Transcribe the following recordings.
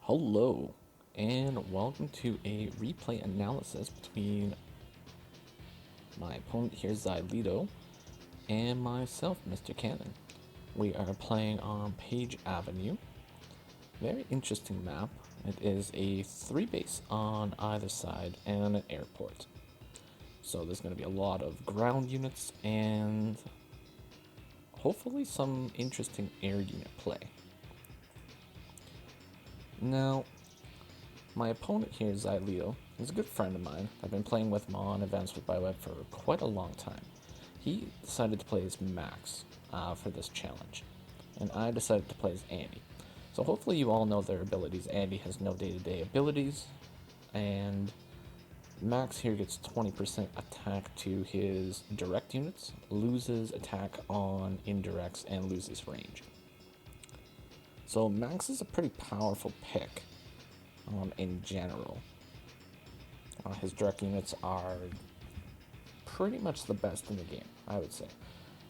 Hello, and welcome to a replay analysis between my opponent here, Xylito, and myself, Mr. Cannon. We are playing on Page Avenue. Very interesting map. It is a 3-base on either side and an airport. So there's going to be a lot of ground units and hopefully some interesting air unit play. Now, my opponent here, Xylito, is a good friend of mine. I've been playing with him on events with AWBW for quite a long time. He decided to play as Max for this challenge, and I decided to play as Andy. So hopefully you all know their abilities. Andy has no day-to-day abilities, and Max here gets 20% attack to his direct units, loses attack on indirects, and loses range. So Max is a pretty powerful pick in general. His direct units are pretty much the best in the game, I would say.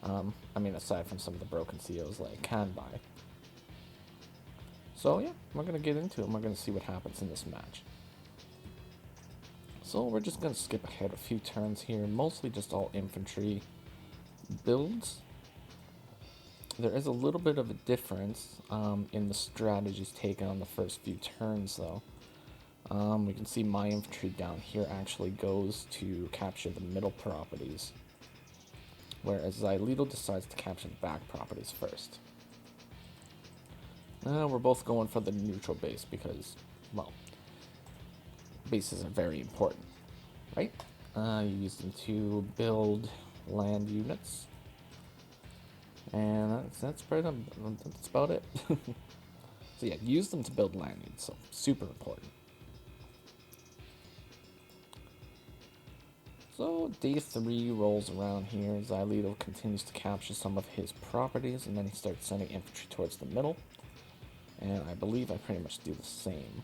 I mean, aside from some of the broken COs like Kanbai. So yeah, we're going to get into it and we're going to see what happens in this match. So we're just going to skip ahead a few turns here, mostly just all infantry builds. There is a little bit of a difference in the strategies taken on the first few turns, though. We can see my infantry down here actually goes to capture the middle properties, whereas Xylito decides to capture the back properties first. We're both going for the neutral base because, well, bases are very important, right? You use them to build land units. And that's about it. So yeah, use them to build land units, so super important. So day 3 rolls around here. Xylito continues to capture some of his properties, and then he starts sending infantry towards the middle. And I believe I pretty much do the same.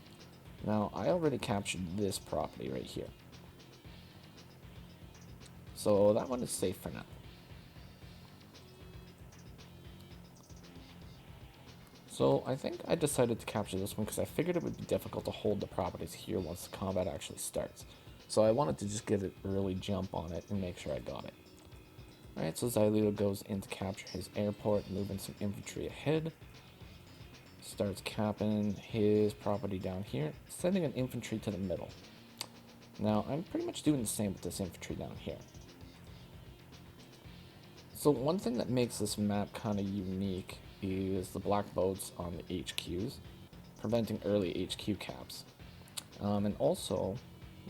Now, I already captured this property right here. So that one is safe for now. So I think I decided to capture this one because I figured it would be difficult to hold the properties here once the combat actually starts. So I wanted to just get an early jump on it and make sure I got it. Alright, so Xylito goes in to capture his airport, moving some infantry ahead. Starts capping his property down here, sending an infantry to the middle. Now, I'm pretty much doing the same with this infantry down here. So one thing that makes this map kind of unique is the black boats on the HQs, preventing early HQ caps. And also,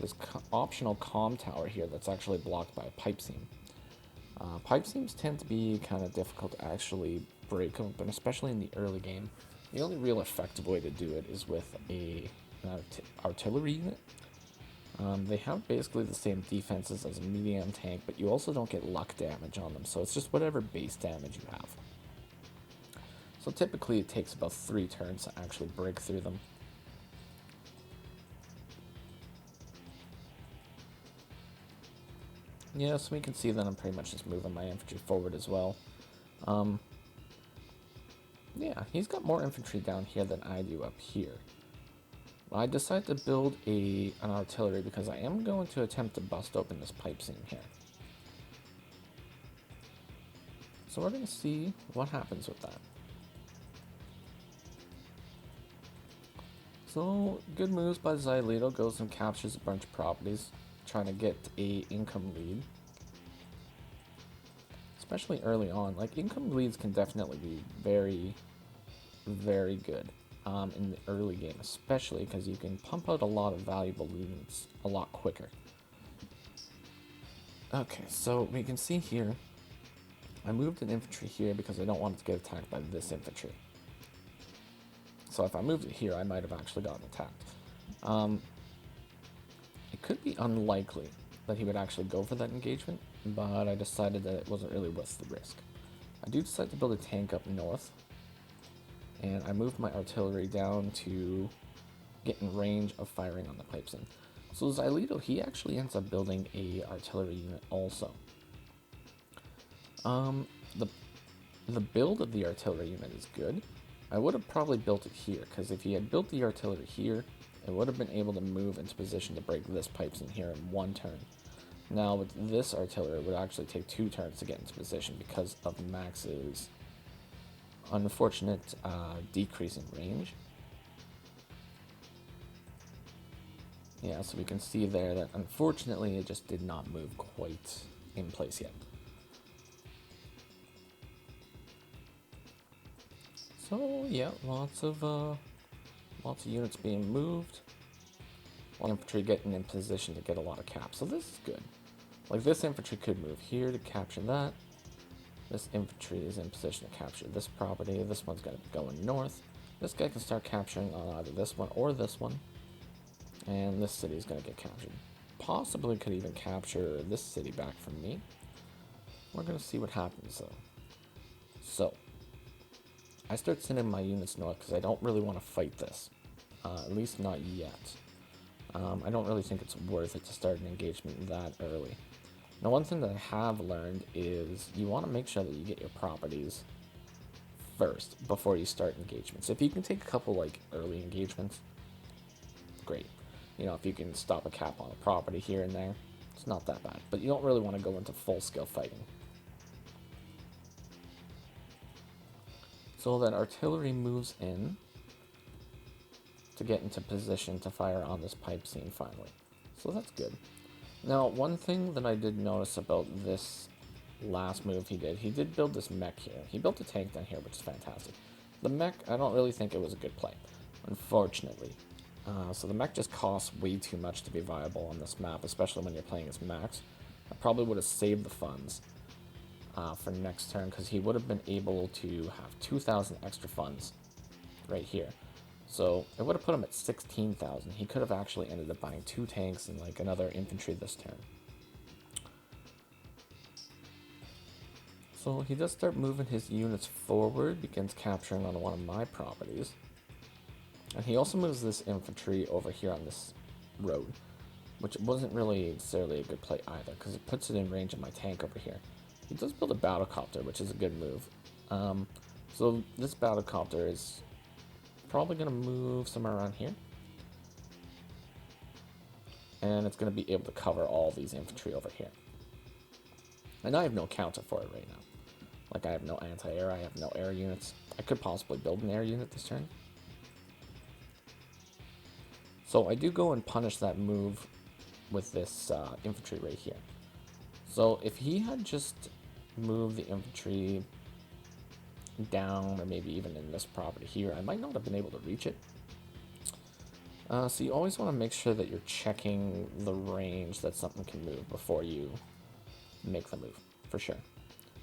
this optional comm tower here that's actually blocked by a pipe seam. Pipe seams tend to be kind of difficult to actually break open, especially in the early game. The only real effective way to do it is with an artillery unit. They have basically the same defenses as a medium tank, but you also don't get luck damage on them, so it's just whatever base damage you have. So typically it takes about 3 turns to actually break through them. Yeah, so we can see that I'm pretty much just moving my infantry forward as well. Yeah, he's got more infantry down here than I do up here. I decided to build an artillery because I am going to attempt to bust open this pipe seam here. So we're going to see what happens with that. So, good moves by Xylito, goes and captures a bunch of properties, trying to get a income lead. Especially early on, like income leads can definitely be very, very good in the early game, especially because you can pump out a lot of valuable leads a lot quicker. Okay, so we can see here, I moved an infantry here because I don't want it to get attacked by this infantry. So if I moved it here, I might have actually gotten attacked. It could be unlikely that he would actually go for that engagement, but I decided that it wasn't really worth the risk. I do decide to build a tank up north, and I moved my artillery down to get in range of firing on the pipe seam. So Xylito, he actually ends up building a artillery unit also. The build of the artillery unit is good. I would have probably built it here, because if he had built the artillery here, it would have been able to move into position to break this pipes in here in 1 turn. Now with this artillery, it would actually take 2 turns to get into position because of Max's unfortunate decrease in range. Yeah, so we can see there that unfortunately it just did not move quite in place yet. So yeah, lots of units being moved. Infantry getting in position to get a lot of caps, so this is good. Like, this infantry could move here to capture that. This infantry is in position to capture this property. This one's going to be going north. This guy can start capturing on either this one or this one. And this city is going to get captured. Possibly could even capture this city back from me. We're going to see what happens, though. So, I start sending my units north because I don't really want to fight this. At least not yet. I don't really think it's worth it to start an engagement that early. Now, one thing that I have learned is you want to make sure that you get your properties first before you start engagements. If you can take a couple like early engagements, great. You know, if you can stop a cap on a property here and there, it's not that bad. But you don't really want to go into full-scale fighting. So that artillery moves in to get into position to fire on this pipe scene finally. So that's good. Now, one thing that I did notice about this last move he did build this mech here. He built a tank down here, which is fantastic. The mech, I don't really think it was a good play, unfortunately. So the mech just costs way too much to be viable on this map, especially when you're playing as Max. I probably would have saved the funds for next turn, because he would have been able to have 2,000 extra funds right here. So it would have put him at 16,000. He could have actually ended up buying 2 tanks and like another infantry this turn. So he does start moving his units forward, begins capturing on one of my properties. And he also moves this infantry over here on this road, which wasn't really necessarily a good play either, because it puts it in range of my tank over here. He does build a battlecopter, which is a good move. So this battlecopter is probably going to move somewhere around here. And it's going to be able to cover all these infantry over here. And I have no counter for it right now. Like, I have no anti-air, I have no air units. I could possibly build an air unit this turn. So I do go and punish that move with this infantry right here. So if he had just moved the infantry down, or maybe even in this property here, I might not have been able to reach it. So you always want to make sure that you're checking the range that something can move before you make the move, for sure.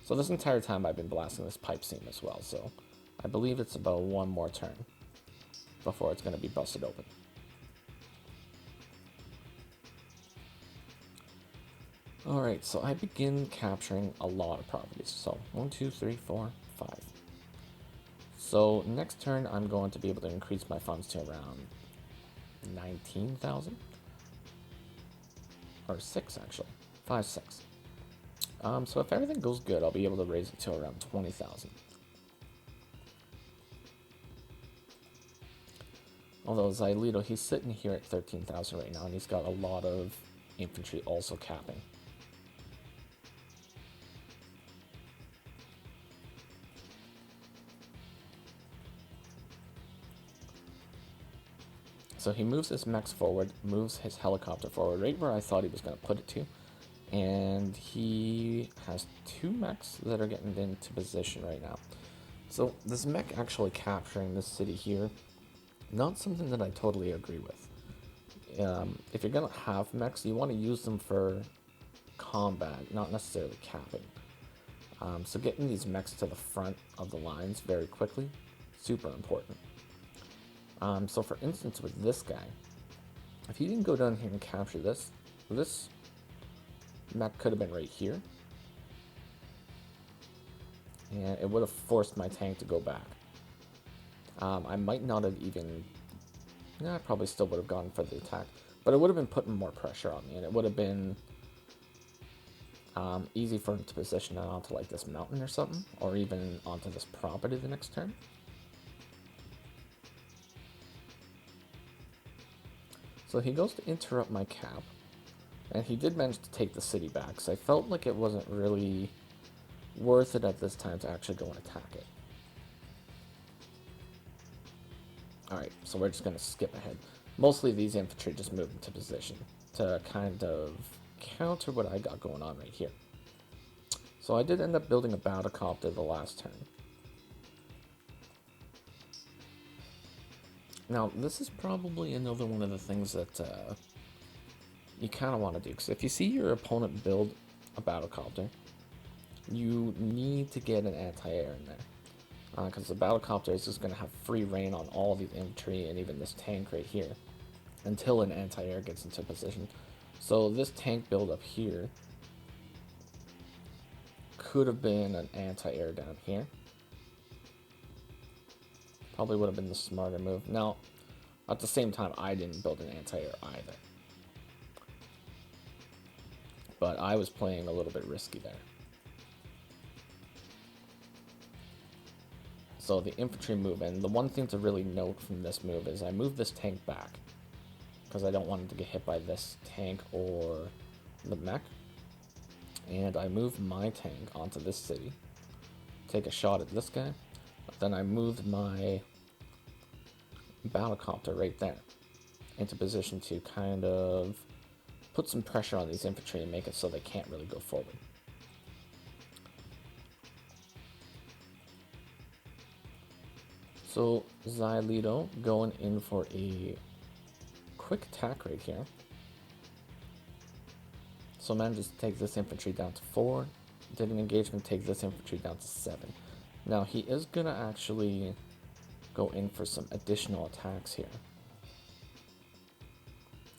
So this entire time I've been blasting this pipe seam as well, so I believe it's about 1 more turn before it's going to be busted open. Alright, so I begin capturing a lot of properties. So 1, 2, 3, 4, 5. So next turn I'm going to be able to increase my funds to around 19,000. Or 6 actually. 5, 6. So if everything goes good, I'll be able to raise it to around 20,000. Although Xylito, he's sitting here at 13,000 right now, and he's got a lot of infantry also capping. So he moves his mechs forward, moves his helicopter forward, right where I thought he was going to put it to. And he has 2 mechs that are getting into position right now. So this mech actually capturing this city here, not something that I totally agree with. If you're going to have mechs, you want to use them for combat, not necessarily capping. So getting these mechs to the front of the lines very quickly, super important. So for instance, with this guy, if he didn't go down here and capture this mech could have been right here. And it would have forced my tank to go back. I might not have even... I probably still would have gone for the attack. But it would have been putting more pressure on me, and it would have been easy for him to position it onto like this mountain or something, or even onto this property the next turn. So he goes to interrupt my cap, and he did manage to take the city back, so I felt like it wasn't really worth it at this time to actually go and attack it. Alright, so we're just going to skip ahead. Mostly these infantry just move into position to kind of counter what I got going on right here. So I did end up building a battlecopter the last turn. Now, this is probably another one of the things that you kind of want to do. Because if you see your opponent build a battlecopter, you need to get an anti-air in there. Because the battlecopter is just going to have free reign on all the infantry and even this tank right here until an anti-air gets into position. So this tank build up here could have been an anti-air down here. Probably would have been the smarter move. Now, at the same time, I didn't build an anti-air either. But I was playing a little bit risky there. So the infantry move, and the one thing to really note from this move is I moved this tank back because I don't want it to get hit by this tank or the mech. And I moved my tank onto this city, take a shot at this guy. Then I moved my battlecopter right there into position to kind of put some pressure on these infantry and make it so they can't really go forward. So Xylito going in for a quick attack right here. So manages to take this infantry down to 4. Did an engagement, take this infantry down to 7. Now he is going to actually go in for some additional attacks here.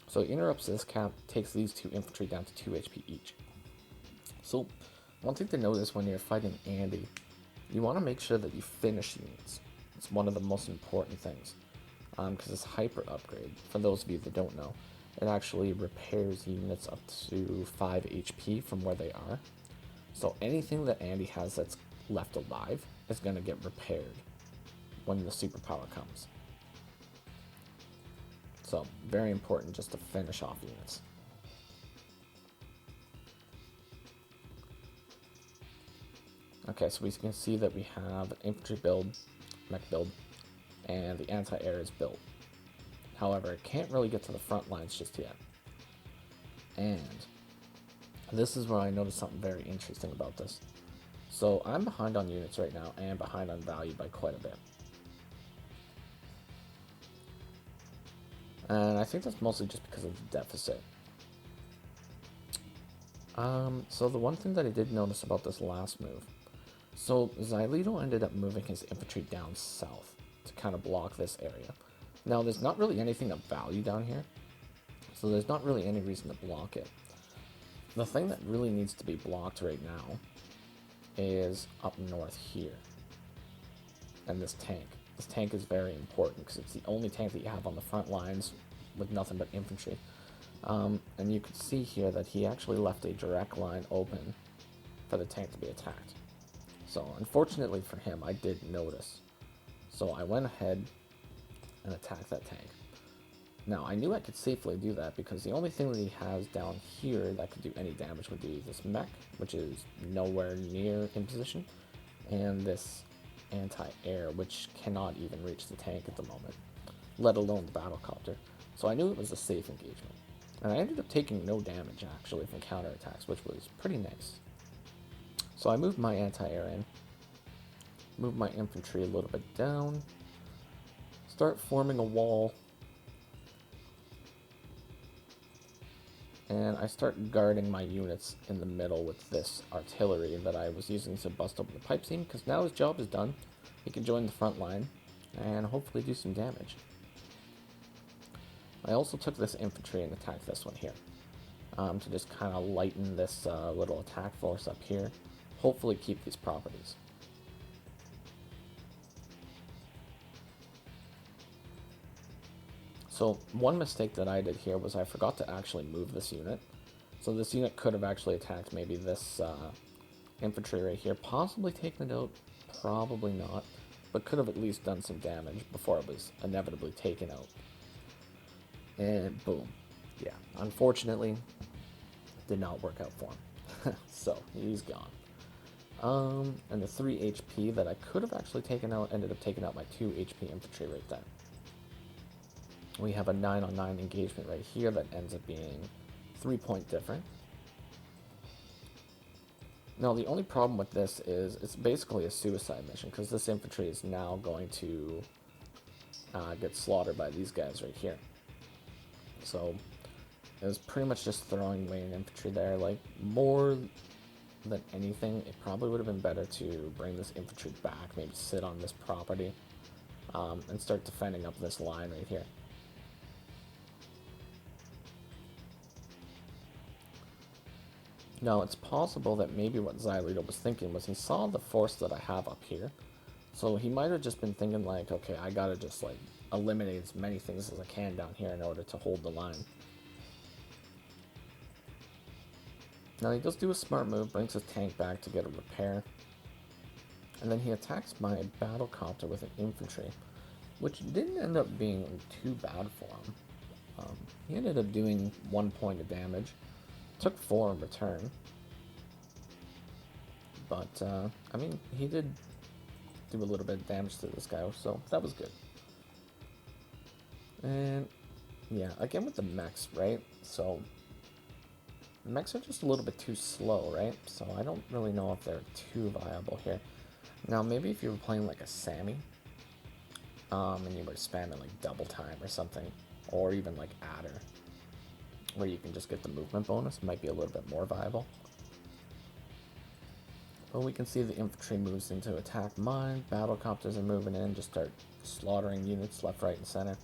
So he interrupts this cap, takes these 2 infantry down to 2 HP each. So one thing to notice when you're fighting Andy, you want to make sure that you finish units. It's one of the most important things. Because this hyper upgrade, for those of you that don't know, it actually repairs units up to 5 HP from where they are. So anything that Andy has that's left alive is going to get repaired when the superpower comes. So very important just to finish off units. Okay, so we can see that we have an infantry build, mech build, and the anti-air is built. However, it can't really get to the front lines just yet. And this is where I noticed something very interesting about this. So I'm behind on units right now and behind on value by quite a bit. And I think that's mostly just because of the deficit. So the one thing that I did notice about this last move, so Xylito ended up moving his infantry down south to kind of block this area. Now there's not really anything of value down here, so there's not really any reason to block it. The thing that really needs to be blocked right now is up north here, and this tank. This tank is very important because it's the only tank that you have on the front lines with nothing but infantry. And you can see here that he actually left a direct line open for the tank to be attacked. So unfortunately for him, I did notice. So I went ahead and attacked that tank. Now I knew I could safely do that because the only thing that he has down here that could do any damage would be this mech, which is nowhere near in position, and this anti-air, which cannot even reach the tank at the moment, let alone the battlecopter. So I knew it was a safe engagement. And I ended up taking no damage actually from counterattacks, which was pretty nice. So I moved my anti-air in, moved my infantry a little bit down, start forming a wall, and I start guarding my units in the middle with this artillery that I was using to bust open the pipe seam, because now his job is done. He can join the front line and hopefully do some damage. I also took this infantry and attacked this one here to just kind of lighten this little attack force up here, hopefully keep these properties. So one mistake that I did here was I forgot to actually move this unit. So this unit could have actually attacked maybe this infantry right here, possibly taken it out, probably not, but could have at least done some damage before it was inevitably taken out. And boom. Yeah, unfortunately, did not work out for him. So he's gone. And the 3 HP that I could have actually taken out ended up taking out my 2 HP infantry right there. We have a 9-on-9 engagement right here that ends up being 3-point different. Now, the only problem with this is it's basically a suicide mission because this infantry is now going to get slaughtered by these guys right here. So it was pretty much just throwing away an infantry there. Like, more than anything, it probably would have been better to bring this infantry back, maybe sit on this property, and start defending up this line right here. Now, it's possible that maybe what Xylito was thinking was he saw the force that I have up here, so he might have just been thinking like, okay, I gotta just like eliminate as many things as I can down here in order to hold the line. Now, he does do a smart move, brings his tank back to get a repair, and then he attacks my battle copter with an infantry, which didn't end up being too bad for him. He ended up doing 1 point of damage, took 4 in return, but I mean, he did do a little bit of damage to this guy, so that was good. And yeah, again with the mechs, right? So the mechs are just a little bit too slow, right? So I don't really know if they're too viable here. Now, maybe if you were playing like a Sammy, and you were spamming like double time or something, or even like adder, where you can just get the movement bonus, might be a little bit more viable. But we can see the infantry moves into attack mine, battle copters are moving in, just start slaughtering units left, right, and center.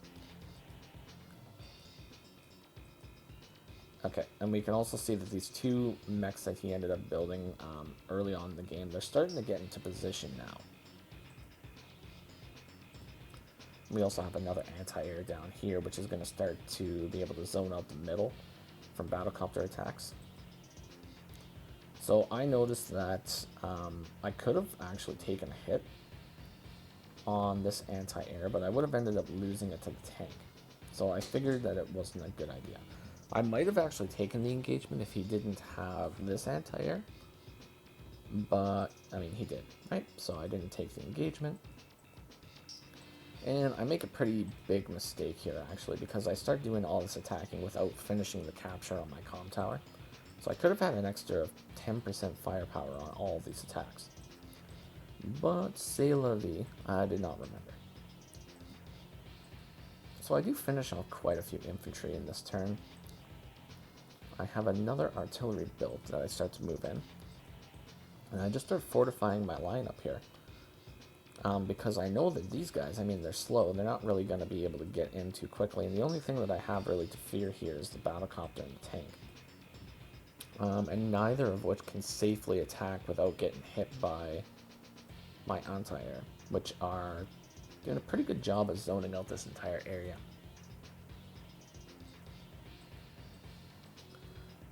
Okay, and we can also see that these 2 mechs that he ended up building early on in the game, they're starting to get into position now. We also have another anti-air down here, which is going to start to be able to zone out the middle from battlecopter attacks. So I noticed that I could have actually taken a hit on this anti-air, but I would have ended up losing it to the tank. So I figured that it wasn't a good idea. I might have actually taken the engagement if he didn't have this anti-air, but I mean, he did, right? So I didn't take the engagement. And I make a pretty big mistake here, actually, because I start doing all this attacking without finishing the capture on my comm tower. So I could have had an extra 10% firepower on all of these attacks. But c'est la vie, I did not remember. So I do finish off quite a few infantry in this turn. I have another artillery built that I start to move in. And I just start fortifying my line up here. Because I know that these guys, I mean, they're slow. They're not really going to be able to get in too quickly. And the only thing that I have really to fear here is the battlecopter and the tank. And neither of which can safely attack without getting hit by my anti-air, which are doing a pretty good job of zoning out this entire area.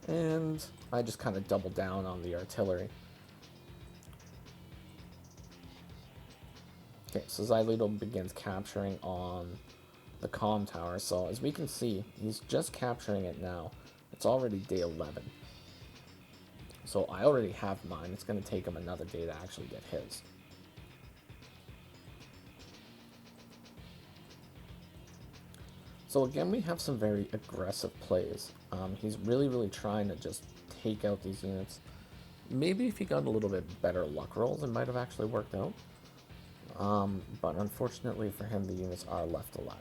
And I just kind of double down on the artillery. Okay, so Xylito begins capturing on the comm tower. So as we can see, he's just capturing it now. It's already day 11. So I already have mine. It's going to take him another day to actually get his. So again, we have some very aggressive plays. He's really trying to just take out these units. Maybe if he got a little bit better luck rolls, it might have actually worked out. But unfortunately for him, the units are left alive.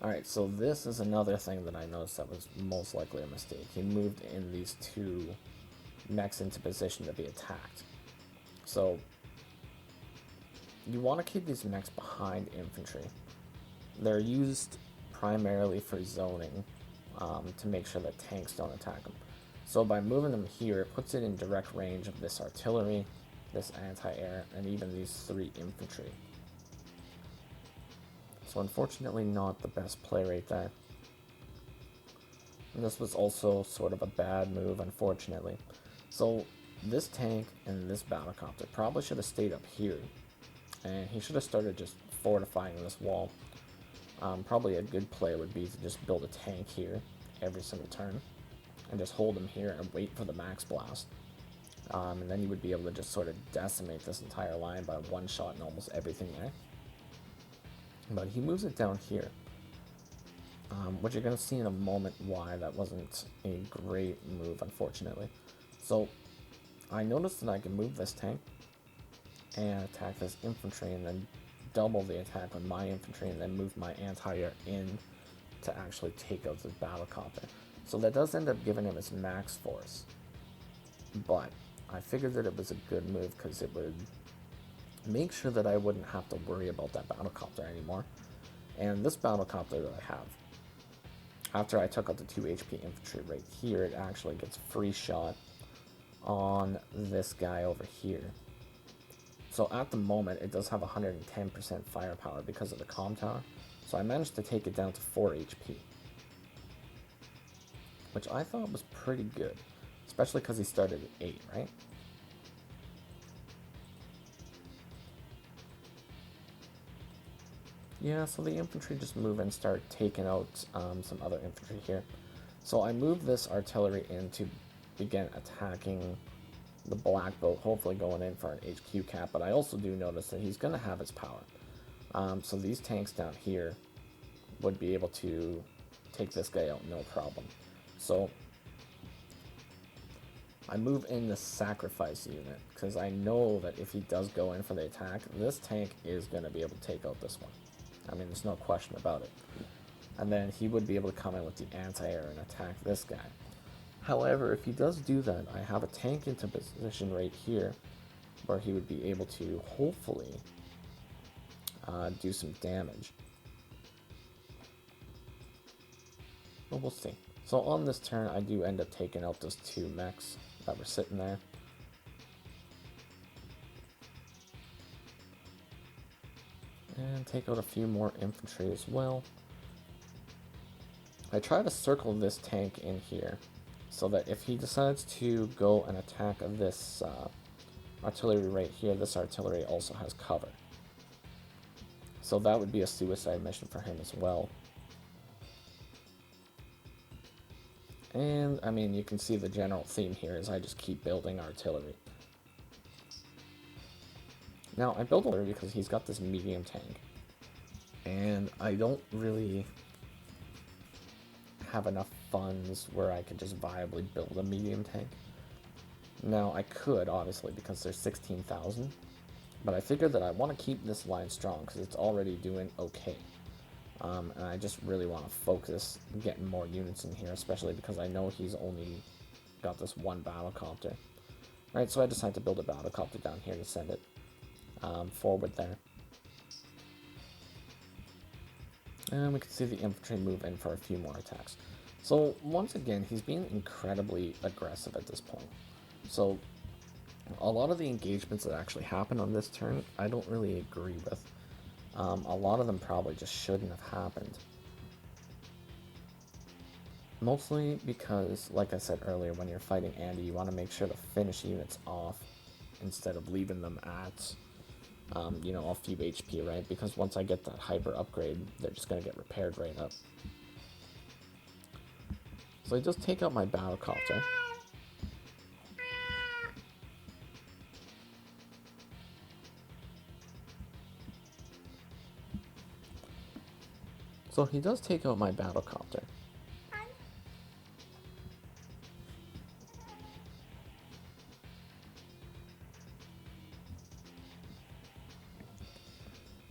Alright, so this is another thing that I noticed that was most likely a mistake. He moved in these 2 mechs into position to be attacked. So you want to keep these mechs behind infantry. They're used primarily for zoning, to make sure that tanks don't attack them. So by moving them here, it puts it in direct range of this artillery, this anti-air, and even these 3 infantry. So unfortunately not the best play right there. And this was also sort of a bad move, unfortunately. So this tank and this battlecopter probably should have stayed up here and he should have started just fortifying this wall. Probably a good play would be to just build a tank here every single turn, and just hold him here and wait for the max blast. And then you would be able to just sort of decimate this entire line by one shot and almost everything there. But he moves it down here, which you're going to see in a moment why that wasn't a great move, unfortunately. So I noticed that I can move this tank and attack this infantry and then double the attack on my infantry and then move my anti-air in to actually take out this battlecopter. So that does end up giving him his max force, but I figured that it was a good move because it would make sure that I wouldn't have to worry about that battlecopter anymore. And this battlecopter that I have, after I took out the 2 HP infantry right here, it actually gets free shot on this guy over here. So at the moment, it does have 110% firepower because of the comm tower. So I managed to take it down to 4 HP, which I thought was pretty good, especially because he started at 8, right? Yeah, so the infantry just move and start taking out some other infantry here. So I move this artillery in to begin attacking the black boat, hopefully going in for an HQ cap, but I also do notice that he's going to have his power. So these tanks down here would be able to take this guy out no problem. So I move in the sacrifice unit because I know that if he does go in for the attack, this tank is going to be able to take out this one. I mean, there's no question about it. And then he would be able to come in with the anti-air and attack this guy. However, if he does do that, I have a tank into position right here where he would be able to hopefully do some damage. But we'll see. So on this turn, I do end up taking out those 2 mechs that were sitting there. And take out a few more infantry as well. I try to circle this tank in here so that if he decides to go and attack this artillery right here, this artillery also has cover. So that would be a suicide mission for him as well. And, I mean, you can see the general theme here is I just keep building artillery. Now, I built artillery because he's got this medium tank, and I don't really have enough funds where I could just viably build a medium tank. Now, I could, obviously, because there's 16,000, but I figured that I want to keep this line strong because it's already doing okay. And I just really want to focus getting more units in here, especially because I know he's only got this one battlecopter. Right, so I decided to build a battlecopter down here to send it forward there. And we can see the infantry move in for a few more attacks. So once again, he's being incredibly aggressive at this point. So a lot of the engagements that actually happen on this turn, I don't really agree with. A lot of them probably just shouldn't have happened. Mostly because, like I said earlier, when you're fighting Andy, you want to make sure to finish units off instead of leaving them at, you know, a few HP, right? Because once I get that hyper upgrade, they're just going to get repaired right up. So I just take out my battlecopter. So he does take out my battlecopter.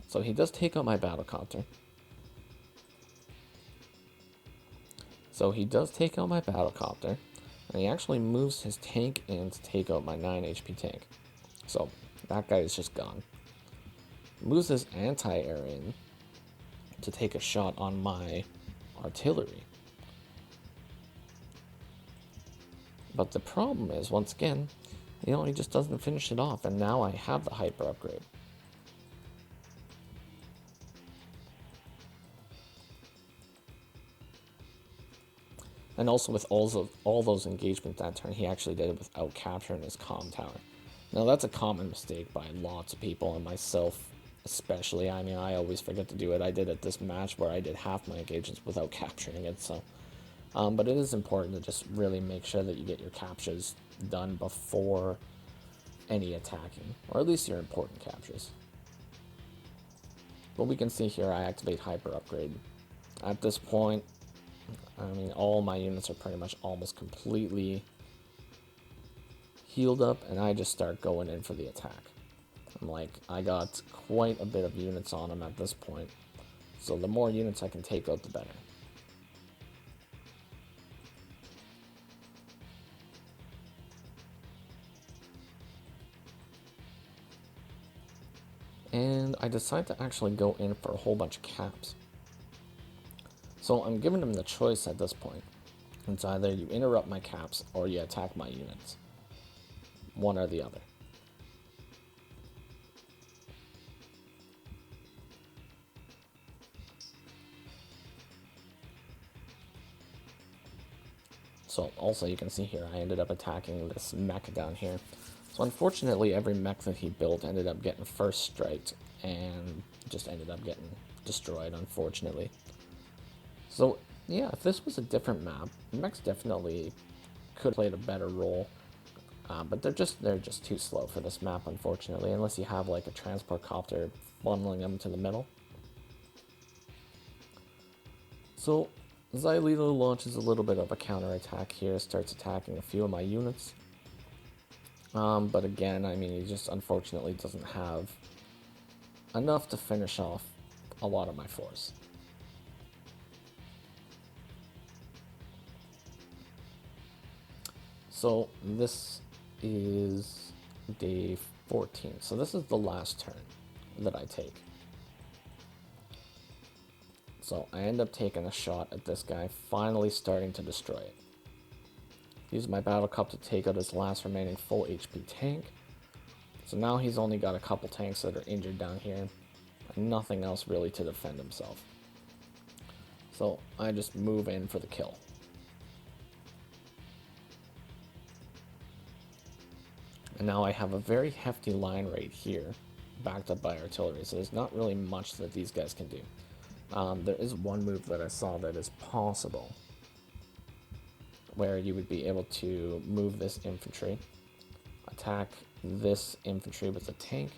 So he does take out my battlecopter. And he actually moves his tank in to take out my 9 HP tank. So that guy is just gone. Moves his anti-air in to take a shot on my artillery. But the problem is, once again, you know, he just doesn't finish it off, and now I have the hyper upgrade. And also with all those engagements that turn, he actually did it without capturing his comm tower. Now that's a common mistake by lots of people and myself especially. I mean, I always forget to do it. I did it this match where I did half my engagements without capturing it, so. But it is important to just really make sure that you get your captures done before any attacking, or at least your important captures. But we can see here I activate Hyper Upgrade. At this point, I mean, all my units are pretty much almost completely healed up, and I just start going in for the attack. I got quite a bit of units on him at this point, so the more units I can take out, the better. And I decide to actually go in for a whole bunch of caps. So I'm giving him the choice at this point. It's either you interrupt my caps or you attack my units. One or the other. So also you can see here I ended up attacking this mech down here. So unfortunately every mech that he built ended up getting first striked and just ended up getting destroyed, unfortunately. So yeah, if this was a different map, mechs definitely could have played a better role. But they're just too slow for this map, unfortunately, unless you have like a transport copter funneling them to the middle. So Xylito launches a little bit of a counterattack here, starts attacking a few of my units. But again, I mean, he just unfortunately doesn't have enough to finish off a lot of my force. So this is day 14. So this is the last turn that I take. So I end up taking a shot at this guy, finally starting to destroy it. Use my battle cup to take out his last remaining full HP tank. So now he's only got a couple tanks that are injured down here, and nothing else really to defend himself. So I just move in for the kill. And now I have a very hefty line right here, backed up by artillery, so there's not really much that these guys can do. There is one move that I saw that is possible, where you would be able to move this infantry, attack this infantry with a tank,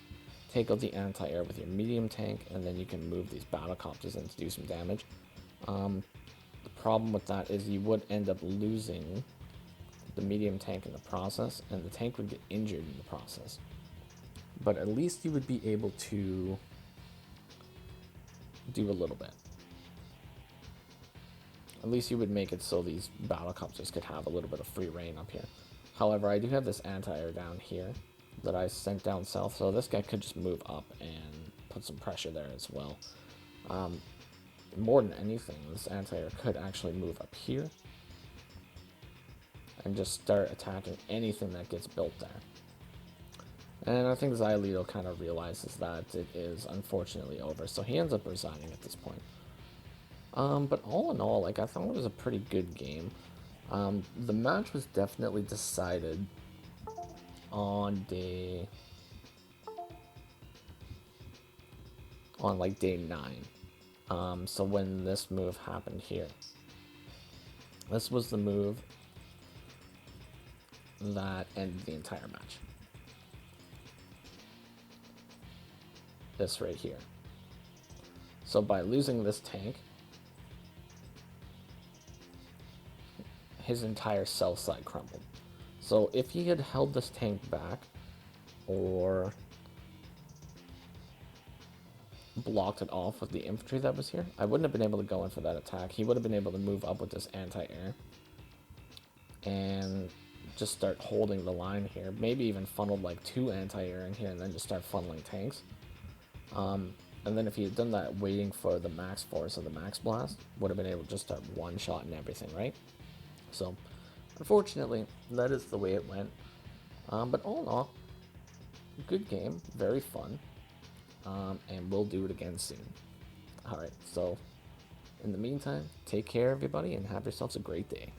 take out the anti-air with your medium tank, and then you can move these battlecopters in to do some damage. The problem with that is you would end up losing the medium tank in the process, and the tank would get injured in the process. But at least you would be able to do a little bit. At least you would make it so these battlecopters could have a little bit of free reign up here. However, I do have this anti-air down here that I sent down south, so this guy could just move up and put some pressure there as well. More than anything, this anti-air could actually move up here and just start attacking anything that gets built there. And I think Xylito kind of realizes that it is unfortunately over, so he ends up resigning at this point. But all in all, I thought it was a pretty good game. The match was definitely decided on day 9. So when this move happened here, this was the move that ended the entire match. This right here. So by losing this tank, his entire south side crumbled. So if he had held this tank back or blocked it off with the infantry that was here, I wouldn't have been able to go in for that attack. He would have been able to move up with this anti-air and just start holding the line here. Maybe even funneled like 2 anti-air in here and then just start funneling tanks. And then if he had done that waiting for the max force of the max blast, would have been able to just start one shot and everything, right? So unfortunately, that is the way it went. But all in all, good game, very fun, and we'll do it again soon. Alright, so in the meantime, take care everybody and have yourselves a great day.